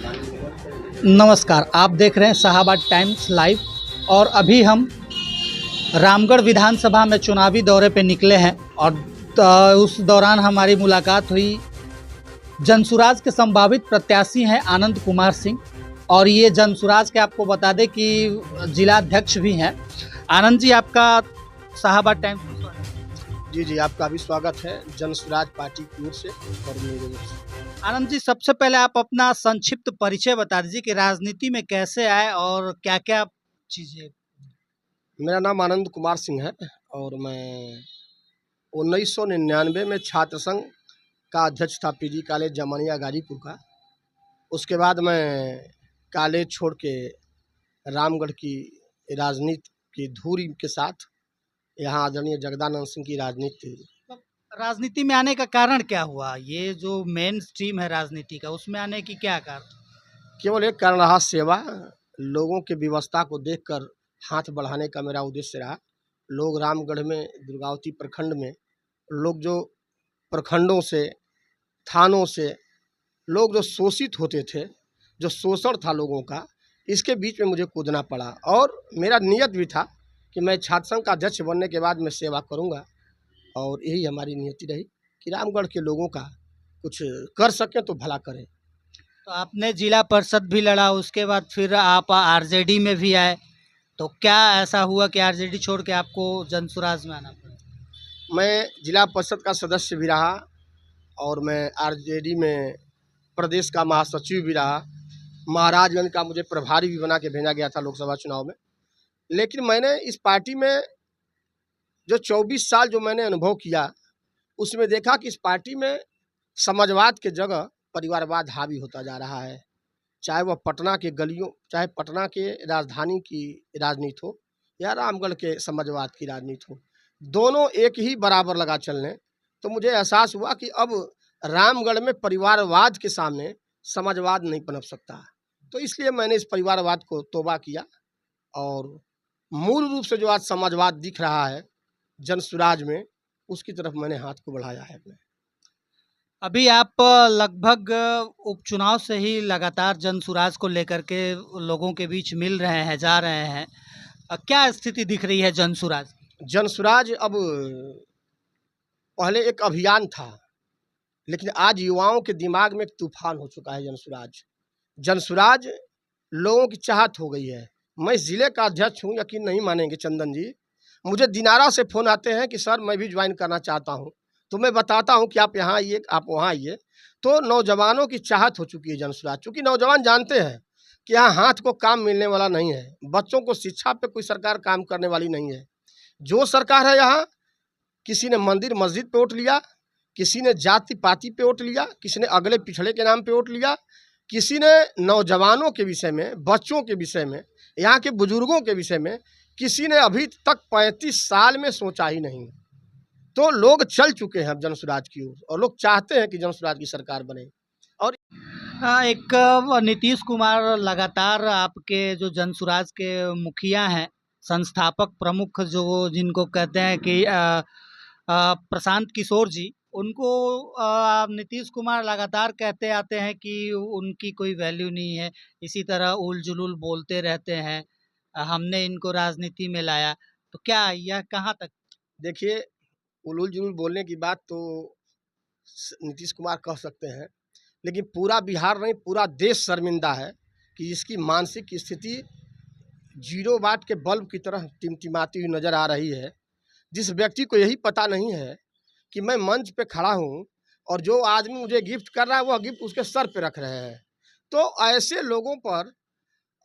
नमस्कार, आप देख रहे हैं शाहाबाद टाइम्स लाइव। और अभी हम रामगढ़ विधानसभा में चुनावी दौरे पे निकले हैं और उस दौरान हमारी मुलाकात हुई। जनसुराज के संभावित प्रत्याशी हैं आनंद कुमार सिंह, और ये जनसुराज के आपको बता दें कि जिला अध्यक्ष भी हैं। आनंद जी, आपका शाहाबाद टाइम्स में स्वागत है। जी, आपका भी स्वागत है जनसुराज पार्टी की ओर से और मेरी ओर से। आनंद जी, सबसे पहले आप अपना संक्षिप्त परिचय बता दीजिए कि राजनीति में कैसे आए और क्या क्या चीज़ें। मेरा नाम आनंद कुमार सिंह है और मैं 1999 में छात्र संघ का अध्यक्ष था पीजी कॉलेज जमनिया गाजीपुर का। उसके बाद मैं कॉलेज छोड़ के रामगढ़ की राजनीति की धूरी के साथ यहाँ आदरणीय जगदानंद सिंह की राजनीति में आने का कारण क्या हुआ? ये जो मेन स्ट्रीम है राजनीति का, उसमें आने की क्या कारण? केवल एक कारण रहा, सेवा। लोगों की व्यवस्था को देखकर हाथ बढ़ाने का मेरा उद्देश्य रहा। लोग रामगढ़ में दुर्गावती प्रखंड में लोग जो प्रखंडों से थानों से लोग जो शोषित होते थे, जो शोषण था लोगों का, इसके बीच में मुझे कूदना पड़ा। और मेरा नियत भी था कि मैं छात्र संघ का अध्यक्ष बनने के बाद मैं सेवा करूंगा, और यही हमारी नियति रही कि रामगढ़ के लोगों का कुछ कर सकें तो भला करें। तो आपने जिला परिषद भी लड़ा, उसके बाद फिर आप आरजेडी में भी आए, तो क्या ऐसा हुआ कि आरजेडी छोड़ के आपको जनसुराज में आना पड़ा? मैं जिला परिषद का सदस्य भी रहा और मैं आरजेडी में प्रदेश का महासचिव भी रहा। महाराजगंज का मुझे प्रभारी भी बना के भेजा गया था लोकसभा चुनाव में। लेकिन मैंने इस पार्टी में जो 24 साल जो मैंने अनुभव किया, उसमें देखा कि इस पार्टी में समाजवाद के जगह परिवारवाद हावी होता जा रहा है। चाहे वह पटना के गलियों, चाहे पटना के राजधानी की राजनीति हो या रामगढ़ के समाजवाद की राजनीति हो, दोनों एक ही बराबर लगा चलने। तो मुझे एहसास हुआ कि अब रामगढ़ में परिवारवाद के सामने समाजवाद नहीं पनप सकता। तो इसलिए मैंने इस परिवारवाद को तोबा किया और मूल रूप से जो आज समाजवाद दिख रहा है जनसुराज में, उसकी तरफ मैंने हाथ को बढ़ाया है अपने। अभी आप लगभग उपचुनाव से ही लगातार जनसुराज को लेकर के लोगों के बीच मिल रहे हैं, जा रहे हैं। क्या स्थिति दिख रही है जनसुराज की? जनसुराज अब पहले एक अभियान था, लेकिन आज युवाओं के दिमाग में एक तूफान हो चुका है। जनसुराज लोगों की चाहत हो गई है। मैं ज़िले का अध्यक्ष हूँ, यकीन नहीं मानेंगे चंदन जी, मुझे दिनारा से फ़ोन आते हैं कि सर मैं भी ज्वाइन करना चाहता हूँ। तो मैं बताता हूँ कि आप यहाँ आइए, आप वहाँ आइए। तो नौजवानों की चाहत हो चुकी है जनसुराज, चूँकि नौजवान जानते हैं कि यहाँ हाथ को काम मिलने वाला नहीं है। बच्चों को शिक्षा पे कोई सरकार काम करने वाली नहीं है। जो सरकार है यहाँ, किसी ने मंदिर मस्जिद पे वोट लिया, किसी ने जाति पाति पे वोट लिया, किसी ने अगले पिछड़े के नाम पे वोट लिया, किसी ने नौजवानों के विषय में, बच्चों के विषय में, यहाँ के बुजुर्गों के विषय में किसी ने अभी तक 35 साल में सोचा ही नहीं। तो लोग चल चुके हैं अब जनसुराज की ओर, और लोग चाहते हैं कि जनसुराज की सरकार बने। और एक नीतीश कुमार लगातार आपके जो जनसुराज के मुखिया हैं, संस्थापक प्रमुख जो जिनको कहते हैं कि प्रशांत किशोर जी, उनको नीतीश कुमार लगातार कहते आते हैं कि उनकी कोई वैल्यू नहीं है, इसी तरह उल जुलूल बोलते रहते हैं, हमने इनको राजनीति में लाया। तो क्या यह कहाँ तक? देखिए, उलूल जुलूल बोलने की बात तो नीतीश कुमार कह सकते हैं, लेकिन पूरा बिहार नहीं, पूरा देश शर्मिंदा है कि इसकी मानसिक स्थिति 0 वाट के बल्ब की तरह टिमटिमाती हुई नज़र आ रही है। जिस व्यक्ति को यही पता नहीं है कि मैं मंच पे खड़ा हूँ और जो आदमी मुझे गिफ्ट कर रहा है, वह गिफ्ट उसके सर पे रख रहे हैं। तो ऐसे लोगों पर,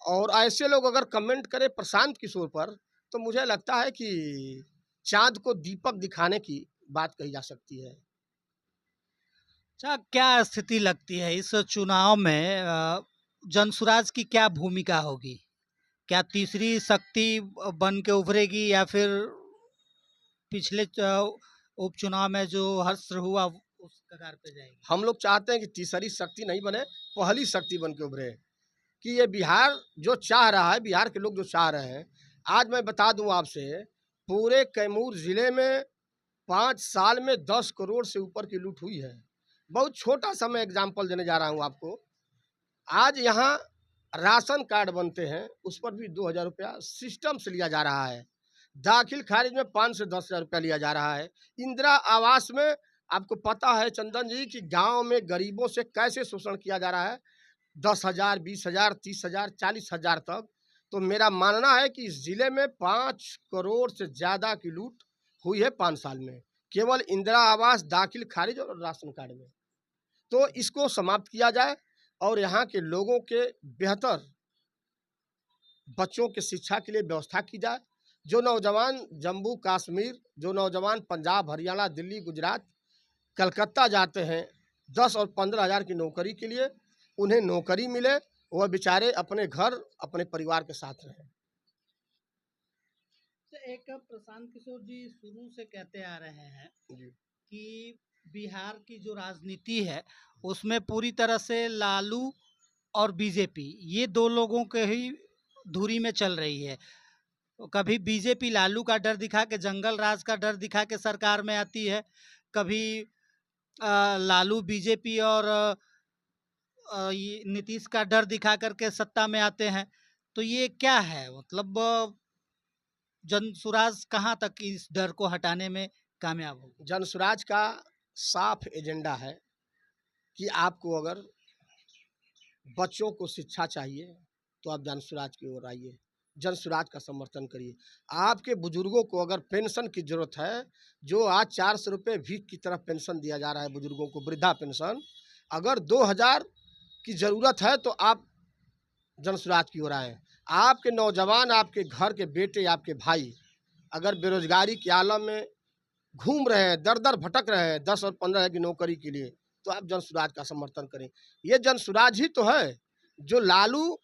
और ऐसे लोग अगर कमेंट करें प्रशांत किशोर पर, तो मुझे लगता है कि चाँद को दीपक दिखाने की बात कही जा सकती है। अच्छा, क्या स्थिति लगती है इस चुनाव में जनसुराज की क्या भूमिका होगी? क्या तीसरी शक्ति बन के उभरेगी, या फिर पिछले उपचुनाव में जो हश्र हुआ उस कगार पे जाएगी? हम लोग चाहते हैं कि तीसरी शक्ति नहीं बने, पहली शक्ति बन के उभरे। कि ये बिहार जो चाह रहा है, बिहार के लोग जो चाह रहे हैं, आज मैं बता दूं आपसे, पूरे कैमूर ज़िले में 5 साल में 10 करोड़ से ऊपर की लूट हुई है। बहुत छोटा सा मैं एग्जाम्पल देने जा रहा हूं आपको। आज यहाँ राशन कार्ड बनते हैं, उस पर भी 2,000 रुपया सिस्टम से लिया जा रहा है। दाखिल खारिज में 5 से 10,000 रुपया लिया जा रहा है। इंदिरा आवास में आपको पता है चंदन जी कि गाँव में गरीबों से कैसे शोषण किया जा रहा है। 10,000, 20,000, 30,000, 40,000 तक। तो मेरा मानना है कि इस ज़िले में 5 करोड़ से ज़्यादा की लूट हुई है 5 साल में, केवल इंदिरा आवास, दाखिल खारिज और राशन कार्ड में। तो इसको समाप्त किया जाए और यहाँ के लोगों के बेहतर बच्चों की शिक्षा के लिए व्यवस्था की जाए। जो नौजवान जम्मू कश्मीर, जो नौजवान पंजाब, हरियाणा, दिल्ली, गुजरात, कलकत्ता जाते हैं 10 और 15,000 की नौकरी के लिए, उन्हें नौकरी मिले, वह बेचारे अपने घर, अपने परिवार के साथ रहें। तो एक प्रशांत किशोर जी शुरू से कहते आ रहे हैं जी। कि बिहार की जो राजनीति है उसमें पूरी तरह से लालू और बीजेपी ये दो लोगों के ही धुरी में चल रही है। तो कभी बीजेपी लालू का डर दिखा के, जंगल राज का डर दिखा के सरकार में आती है, कभी लालू बीजेपी और ये नीतीश का डर दिखा करके सत्ता में आते हैं। तो ये क्या है, मतलब जनसुराज कहाँ तक इस डर को हटाने में कामयाब होगा? जनसुराज का साफ एजेंडा है कि आपको अगर बच्चों को शिक्षा चाहिए तो आप जनसुराज की ओर आइए, जनसुराज का समर्थन करिए। आपके बुजुर्गों को अगर पेंशन की जरूरत है, जो आज 400 रुपये भीख की तरफ पेंशन दिया जा रहा है बुजुर्गों को, वृद्धा पेंशन, अगर 2,000 की ज़रूरत है तो आप जनसुराज की ओर आएँ। आपके नौजवान, आपके घर के बेटे, आपके भाई अगर बेरोजगारी के आलम में घूम रहे हैं, दर-दर भटक रहे हैं 10 और 15 की नौकरी के लिए, तो आप जनसुराज का समर्थन करें। ये जनसुराज ही तो है जो लालू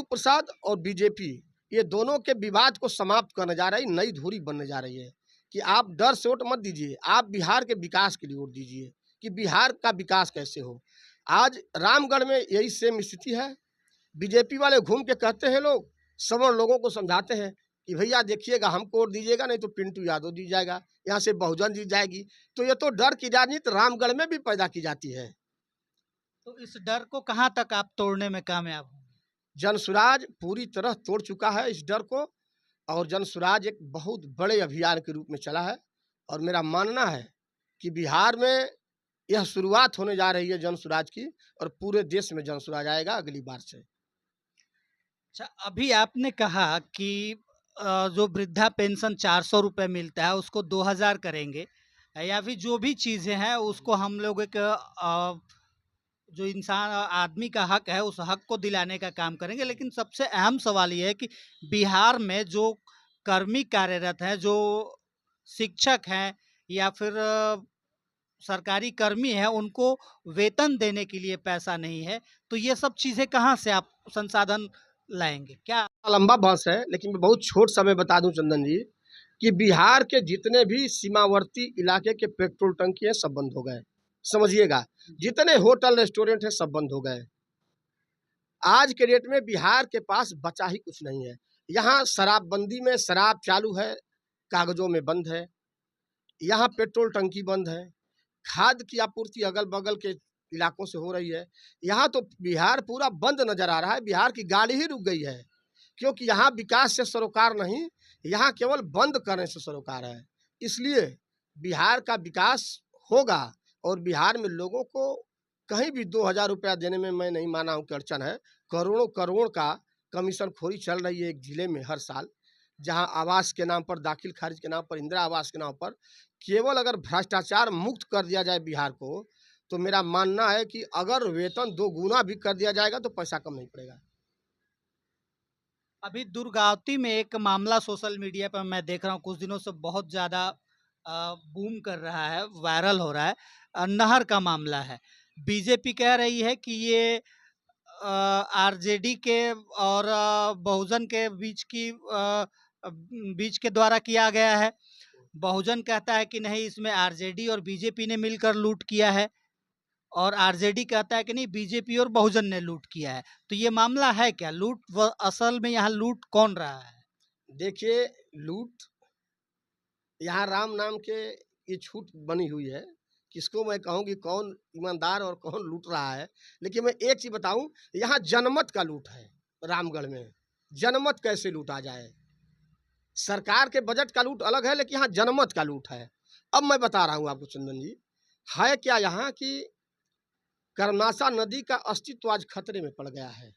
प्रसाद और बीजेपी, ये दोनों के विवाद को समाप्त करने जा रही, नई धुरी बनने जा रही है कि आप डर से वोट मत दीजिए, आप बिहार के विकास के लिए वोट दीजिए कि बिहार का विकास कैसे हो। आज रामगढ़ में यही सेम स्थिति है। बीजेपी वाले घूम के कहते हैं, लोग सवर्ण लोगों को समझाते हैं कि भैया देखिएगा, हमको वोट दीजिएगा नहीं तो पिंटू यादव जीत जाएगा, यहाँ से बहुजन जीत जाएगी। तो ये तो डर की राजनीति रामगढ़ में भी पैदा की जाती है। तो इस डर को कहाँ तक आप तोड़ने में कामयाब होंगे? जनसुराज पूरी तरह तोड़ चुका है इस डर को, और जनसुराज एक बहुत बड़े अभियान के रूप में चला है। और मेरा मानना है कि बिहार में यह शुरुआत होने जा रही है जनसुराज की, और पूरे देश में जनसुराज आएगा अगली बार से। अच्छा, अभी आपने कहा कि जो वृद्धा पेंशन 400 रुपये मिलता है उसको 2,000 करेंगे, या फिर जो भी चीज़ें हैं उसको हम लोग एक जो इंसान आदमी का हक है उस हक को दिलाने का काम करेंगे। लेकिन सबसे अहम सवाल ये है कि बिहार में जो कर्मी कार्यरत हैं, जो शिक्षक हैं या फिर सरकारी कर्मी हैं, उनको वेतन देने के लिए पैसा नहीं है। तो ये सब चीज़ें कहाँ से आप संसाधन लाएँगे? क्या लंबा बहस है, लेकिन मैं बहुत छोट समय बता दूं चंदन जी कि बिहार के जितने भी सीमावर्ती इलाके के पेट्रोल टंकी हैं सब बंद हो गए। समझिएगा, जितने होटल रेस्टोरेंट हैं सब बंद हो गए। आज के डेट में बिहार के पास बचा ही कुछ नहीं है। यहाँ शराबबंदी में शराब चालू है, कागजों में बंद है। यहाँ पेट्रोल टंकी बंद है। खाद की आपूर्ति अगल बगल के इलाकों से हो रही है। यहाँ तो बिहार पूरा बंद नजर आ रहा है। बिहार की गाड़ी ही रुक गई है, क्योंकि यहाँ विकास से सरोकार नहीं, यहाँ केवल बंद करने से सरोकार है। इसलिए बिहार का विकास होगा, और बिहार में लोगों को कहीं भी 2,000 रुपया देने में मैं नहीं माना हूँ कि अड़चन है। करोड़ों करोड़ का कमीशन खोरी चल रही है एक जिले में हर साल, जहाँ आवास के नाम पर, दाखिल खारिज के नाम पर, इंदिरा आवास के नाम पर, केवल अगर भ्रष्टाचार मुक्त कर दिया जाए बिहार को, तो मेरा मानना है कि अगर वेतन 2 गुना भी कर दिया जाएगा तो पैसा कम नहीं पड़ेगा। अभी दुर्गावती में एक मामला सोशल मीडिया पर मैं देख रहा हूँ, कुछ दिनों से बहुत ज़्यादा बूम कर रहा है, वायरल हो रहा है। नहर का मामला है। बीजेपी कह रही है कि ये आरजेडी के और बहुजन के बीच के द्वारा किया गया है। बहुजन कहता है कि नहीं, इसमें आरजेडी और बीजेपी ने मिलकर लूट किया है, और आरजेडी कहता है कि नहीं, बीजेपी और बहुजन ने लूट किया है। तो ये मामला है क्या? लूट असल में यहाँ लूट कौन रहा है? देखिए, लूट यहाँ राम नाम के ये छूट बनी हुई है किसको मैं कहूँ कि कौन ईमानदार और कौन लूट रहा है। लेकिन मैं एक चीज़ बताऊँ, यहाँ जनमत का लूट है रामगढ़ में। जनमत कैसे लूटा जाए? सरकार के बजट का लूट अलग है, लेकिन यहाँ जनमत का लूट है। अब मैं बता रहा हूँ आपको चंदन जी, है क्या यहाँ कि कर्मनाशा नदी का अस्तित्व आज खतरे में पड़ गया है।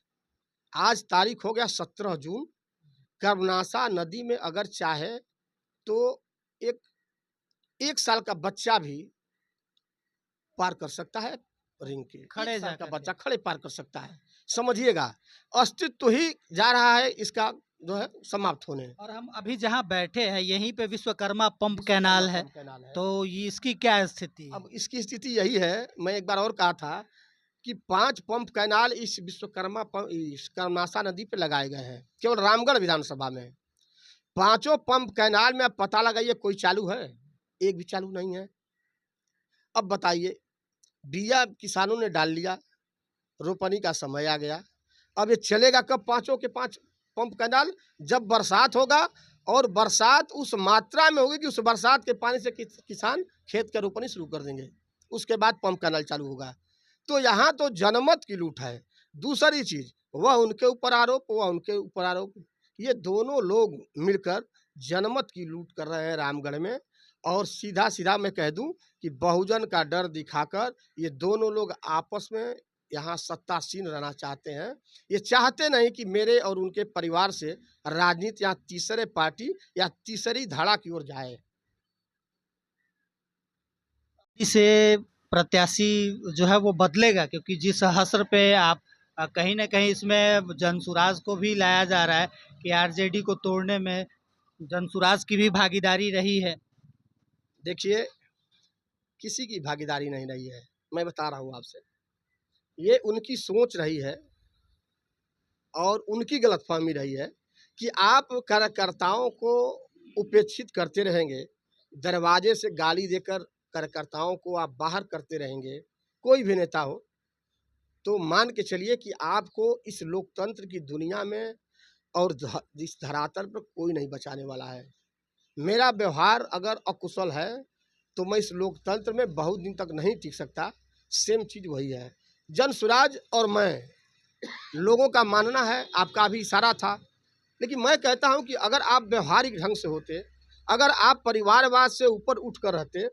आज तारीख हो गया 17 जून। कर्मनाशा नदी में अगर चाहे तो एक 1 साल का बच्चा भी पार कर सकता है रिंग के। खड़े 1 साल जा का करके। बच्चा खड़े पार कर सकता है। समझिएगा, अस्तित्व ही जा रहा है इसका जो है समाप्त होने। और हम अभी जहाँ बैठे हैं यहीं पे विश्वकर्मा पंप कैनाल है, पंप कैनाल है। तो ये इसकी क्या स्थिति है? अब इसकी स्थिति यही है, मैं एक बार और कहा था कि 5 पंप कैनाल इस इस कर्मनाशा नदी पे लगाए गए हैं, केवल रामगढ़ विधानसभा में। पाँचों पंप कैनाल में आप पता लगाइए कोई चालू है? एक भी चालू नहीं है। अब बताइए, बिया किसानों ने डाल लिया, रोपनी का समय आ गया, अब ये चलेगा कब पाँचों के 5 पंप कैनाल? जब बरसात होगा, और बरसात उस मात्रा में होगी कि उस बरसात के पानी से किसान खेत का रोपनी शुरू कर देंगे। उसके बाद पंप कैनाल चालू होगा। तो यहाँ तो जनमत की लूट है। दूसरी चीज़, वह उनके ऊपर आरोप, वह उनके ऊपर आरोप। ये दोनों लोग मिलकर जनमत की लूट कर रहे हैं रामगढ़ में। और सीधा-सीधा मैं कह दूं कि बहुजन का डर दिखाकर ये दोनों लोग आपस में यहाँ सत्तासीन रहना चाहते हैं। ये चाहते नहीं कि मेरे और उनके परिवार से राजनीति यहाँ तीसरे पार्टी या तीसरी धारा की ओर जाए। इसे प्रत्याशी जो है वो बदलेगा, क्योंकि जिस हस्र पे आप कहीं न कहीं इसमें जनसुराज को भी लाया जा रहा है कि आरजेडी को तोड़ने में जनसुराज की भी भागीदारी रही है। देखिए, किसी की भागीदारी नहीं रही है। मैं बता रहा हूँ आपसे, ये उनकी सोच रही है और उनकी गलतफहमी रही है कि आप कार्यकर्ताओं को उपेक्षित करते रहेंगे, दरवाजे से गाली देकर कार्यकर्ताओं को आप बाहर करते रहेंगे, कोई भी नेता हो, तो मान के चलिए कि आपको इस लोकतंत्र की दुनिया में और इस धरातल पर कोई नहीं बचाने वाला है। मेरा व्यवहार अगर अकुशल है तो मैं इस लोकतंत्र में बहुत दिन तक नहीं टिक सकता। सेम चीज़ वही है। जनसुराज और मैं, लोगों का मानना है, आपका भी इशारा था, लेकिन मैं कहता हूं कि अगर आप व्यवहारिक ढंग से होते, अगर आप परिवारवाद से ऊपर उठकर रहते,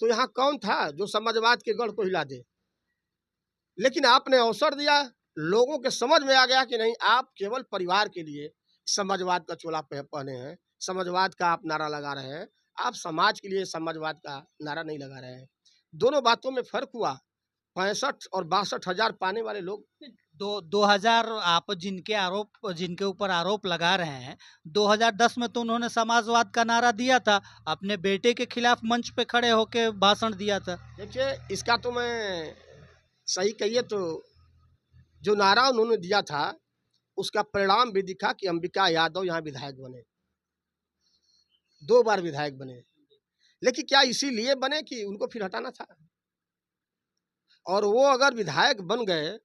तो यहाँ कौन था जो समाजवाद के गढ़ को हिला दे। लेकिन आपने अवसर दिया, लोगों के समझ में आ गया कि नहीं, आप केवल परिवार के लिए समाजवाद का चोला पहने हैं, समाजवाद का आप नारा लगा रहे हैं। आप समाज के लिए समाजवाद का नारा नहीं लगा रहे हैं। दोनों बातों में फर्क हुआ। 65 और 62 हजार पाने वाले लोग, 2000 आप जिनके ऊपर आरोप लगा रहे हैं, 2010 में तो उन्होंने समाजवाद का नारा दिया था, अपने बेटे के खिलाफ मंच पे खड़े होके भाषण दिया था। देखिए इसका तो मैं सही कहिए तो जो नारा उन्होंने दिया था उसका परिणाम भी दिखा कि अंबिका यादव यहाँ विधायक बने, 2 बार विधायक बने। लेकिन क्या इसीलिए बने कि उनको फिर हटाना था? और वो अगर विधायक बन गए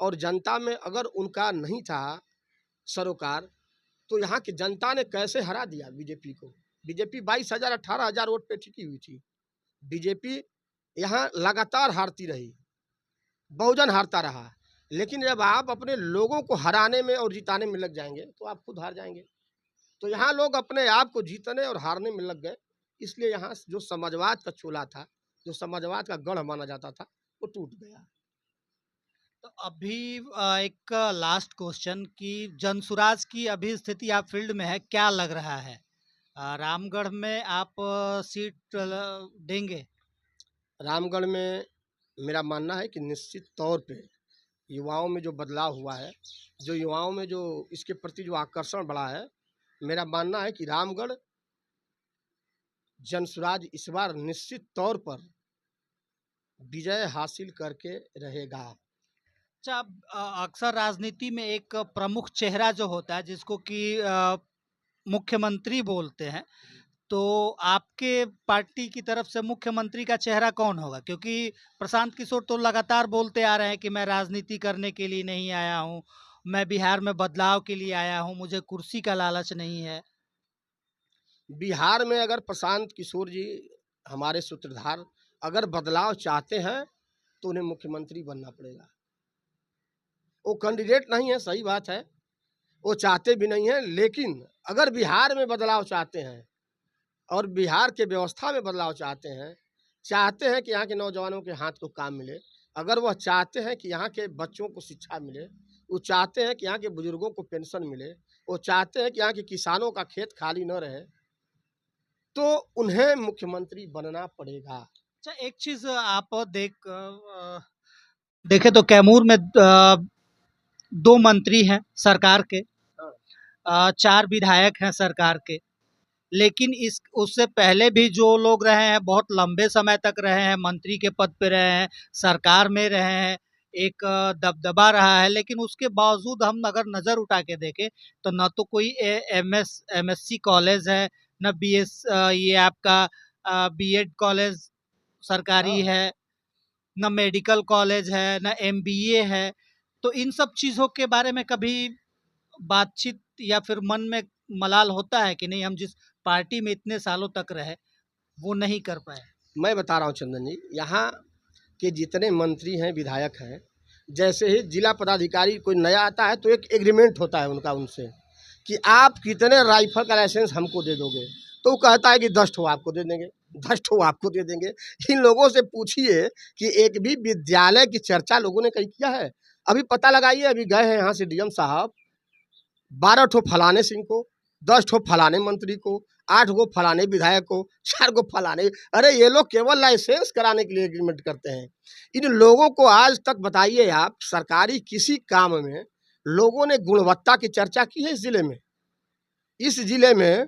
और जनता में अगर उनका नहीं था सरोकार, तो यहाँ की जनता ने कैसे हरा दिया बीजेपी को। बीजेपी 22,000 18,000 वोट पे टिकी हुई थी। बीजेपी यहाँ लगातार हारती रही, बहुजन हारता रहा। लेकिन जब आप अपने लोगों को हराने में और जिताने में लग जाएंगे तो आप खुद हार जाएंगे। तो यहाँ लोग अपने आप को जीतने और हारने में लग गए। इसलिए यहाँ जो समाजवाद का चोला था, जो समाजवाद का गढ़ माना जाता था, वो टूट गया। तो अभी एक लास्ट क्वेश्चन कि जनसुराज की अभी स्थिति आप फील्ड में है, क्या लग रहा है? रामगढ़ में आप सीट देंगे? रामगढ़ में मेरा मानना है कि निश्चित तौर पे युवाओं में जो बदलाव हुआ है, जो युवाओं में जो इसके प्रति जो आकर्षण बढ़ा है, मेरा मानना है कि रामगढ़ जनसुराज इस बार निश्चित तौर पर विजय हासिल करके रहेगा। अच्छा, अक्सर राजनीति में एक प्रमुख चेहरा जो होता है जिसको कि मुख्यमंत्री बोलते हैं, तो आपके पार्टी की तरफ से मुख्यमंत्री का चेहरा कौन होगा? क्योंकि प्रशांत किशोर तो लगातार बोलते आ रहे हैं कि मैं राजनीति करने के लिए नहीं आया हूँ, मैं बिहार में बदलाव के लिए आया हूँ, मुझे कुर्सी का लालच नहीं है। बिहार में अगर प्रशांत किशोर जी हमारे सूत्रधार अगर बदलाव चाहते हैं तो उन्हें मुख्यमंत्री बनना पड़ेगा। वो कैंडिडेट नहीं है, सही बात है, वो चाहते भी नहीं हैं, लेकिन अगर बिहार में बदलाव चाहते हैं और बिहार के व्यवस्था में बदलाव चाहते हैं कि यहाँ के नौजवानों के हाथ को काम मिले, अगर वह चाहते हैं कि यहाँ के बच्चों को शिक्षा मिले, वो चाहते हैं कि यहाँ के बुजुर्गों को पेंशन मिले, वो चाहते हैं कि यहाँ के किसानों का खेत खाली न रहे, तो उन्हें मुख्यमंत्री बनना पड़ेगा। अच्छा, एक चीज आप देखे तो कैमूर में दो मंत्री हैं सरकार के, चार विधायक हैं सरकार के, लेकिन इस उससे पहले भी जो लोग रहे हैं बहुत लंबे समय तक रहे हैं, मंत्री के पद पे रहे हैं, सरकार में रहे हैं, एक दबदबा रहा है, लेकिन उसके बावजूद हम अगर नज़र उठा के देखें तो न तो कोई एमएससी कॉलेज है, न बीएस ये आपका बीएड कॉलेज सरकारी हाँ, है, न मेडिकल कॉलेज है, न एमबीए है। तो इन सब चीज़ों के बारे में कभी बातचीत या फिर मन में मलाल होता है कि नहीं, हम जिस पार्टी में इतने सालों तक रहे वो नहीं कर पाए? मैं बता रहा हूँ चंदन जी, यहाँ के जितने मंत्री हैं, विधायक हैं, जैसे ही जिला पदाधिकारी कोई नया आता है तो एक एग्रीमेंट होता है उनका उनसे कि आप कितने राइफल का लाइसेंस हमको दे दोगे, तो वो कहता है कि 10 ठो आपको दे देंगे, 10 ठो आपको दे देंगे। इन लोगों से पूछिए कि एक भी विद्यालय की चर्चा लोगों ने कहीं किया है? अभी पता लगाइए, अभी गए हैं यहाँ से डीएम साहब, 12 ठो फलाने सिंह को, 10 ठो फलाने मंत्री को, 8 गो फलाने विधायक को, 4 गो फलाने। अरे ये लोग केवल लाइसेंस कराने के लिए एग्रीमेंट करते हैं। इन लोगों को आज तक बताइए आप, सरकारी किसी काम में लोगों ने गुणवत्ता की चर्चा की है इस जिले में? इस जिले में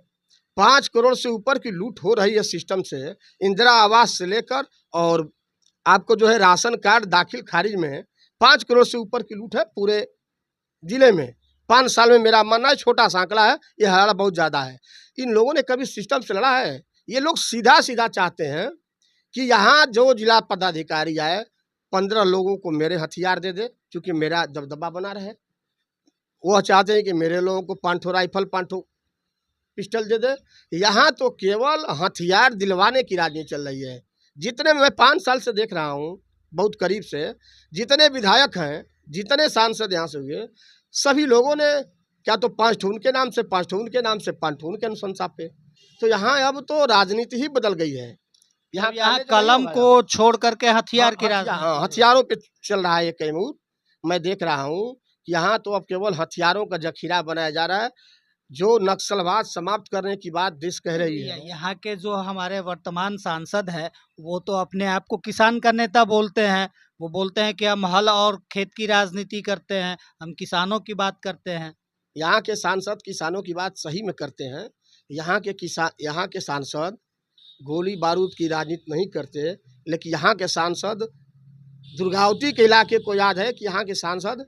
5 करोड़ से ऊपर की लूट हो रही है सिस्टम से, इंदिरा आवास से लेकर और आपको जो है राशन कार्ड दाखिल खारिज में 5 करोड़ से ऊपर की लूट है पूरे जिले में। 5 साल में मेरा मानना है, छोटा सा आंकड़ा है, ये हमारा बहुत ज़्यादा है। इन लोगों ने कभी सिस्टम से लड़ा है? ये लोग सीधा-सीधा चाहते हैं कि यहाँ जो जिला पदाधिकारी आए, 15 लोगों को मेरे हथियार दे दे, क्योंकि मेरा दबदबा बना रहे। वो चाहते हैं कि मेरे लोगों को 5 ठो राइफल, 5 ठो पिस्टल दे दे। यहाँ तो केवल हथियार दिलवाने की राजनीति चल रही है। जितने मैं 5 साल से देख रहा हूँ, बहुत करीब से, जितने विधायक हैं, जितने सांसद यहाँ से हुए, सभी लोगों ने क्या तो 5 ठो उनके नाम से, 5 ठो उनके नाम से, 5 ठो उनके अनुशंसा पे। तो यहाँ अब तो राजनीति ही बदल गई है। यहाँ पहले जो नहीं कलम होगा को छोड़ करके हाँ, हथियार की राजनीति हाँ, हो रही है। हथियारों पे चल रहा है ये कैमूर। मैं देख रहा हूँ कि यहाँ तो अब केवल हथियारों का जखीरा बनाया जा रहा है। जो नक्सलवाद समाप्त करने की बात देश कह रही है। यहाँ के जो हमारे वर्तमान सांसद हैं वो तो अपने आप को किसान का नेता बोलते हैं, वो बोलते हैं कि हम हल और खेत की राजनीति करते हैं, हम किसानों की बात करते हैं। यहाँ के सांसद किसानों की बात सही में करते हैं। यहाँ के सांसद गोली बारूद की राजनीति नहीं करते, लेकिन यहाँ के सांसद, दुर्गावती के इलाके को याद है कि यहाँ के सांसद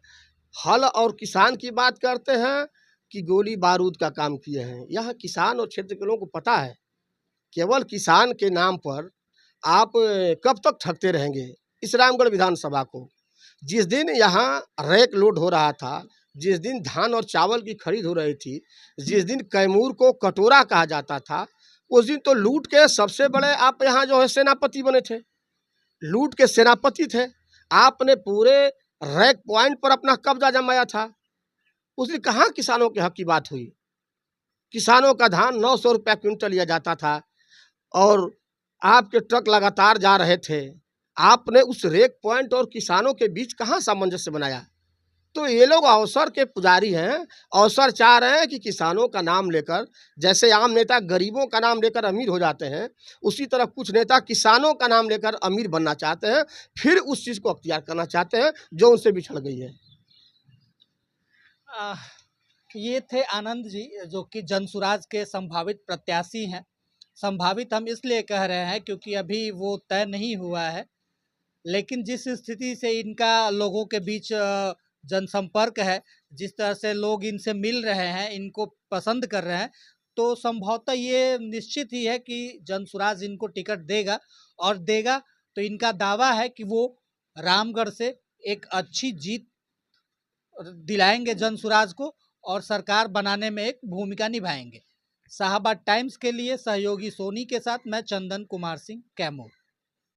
हल और किसान की बात करते हैं कि गोली बारूद का काम किए हैं। यह किसान और क्षेत्र के लोगों को पता है, केवल किसान के नाम पर आप कब तक ठगते रहेंगे इस रामगढ़ विधानसभा को? जिस दिन यहाँ रैक लोड हो रहा था, जिस दिन धान और चावल की खरीद हो रही थी, जिस दिन कैमूर को कटोरा कहा जाता था, उस दिन तो लूट के सबसे बड़े आप यहाँ जो है सेनापति बने थे, लूट के सेनापति थे। आपने पूरे रैक पॉइंट पर अपना कब्जा जमाया था। उस दिन कहाँ किसानों के हक की बात हुई? किसानों का धान 900 रुपया क्विंटल लिया जाता था और आपके ट्रक लगातार जा रहे थे। आपने उस रेक पॉइंट और किसानों के बीच कहाँ सामंजस्य बनाया? तो ये लोग अवसर के पुजारी हैं, अवसर चाह रहे हैं कि किसानों का नाम लेकर, जैसे आम नेता गरीबों का नाम लेकर अमीर हो जाते हैं, उसी तरह कुछ नेता किसानों का नाम लेकर अमीर बनना चाहते हैं, फिर उस चीज़ को अख्तियार करना चाहते हैं जो उनसे बिछड़ गई है। आ, ये थे आनंद जी, जो कि जनसुराज के संभावित प्रत्याशी हैं। संभावित हम इसलिए कह रहे हैं क्योंकि अभी वो तय नहीं हुआ है, लेकिन जिस स्थिति से इनका लोगों के बीच जनसंपर्क है, जिस तरह से लोग इनसे मिल रहे हैं, इनको पसंद कर रहे हैं, तो संभवतः ये निश्चित ही है कि जनसुराज इनको टिकट देगा, और देगा तो इनका दावा है कि वो रामगढ़ से एक अच्छी जीत दिलाएंगे जनसुराज को और सरकार बनाने में एक भूमिका निभाएंगे। शाहबाद टाइम्स के लिए सहयोगी सोनी के साथ मैं चंदन कुमार सिंह, कैमूर।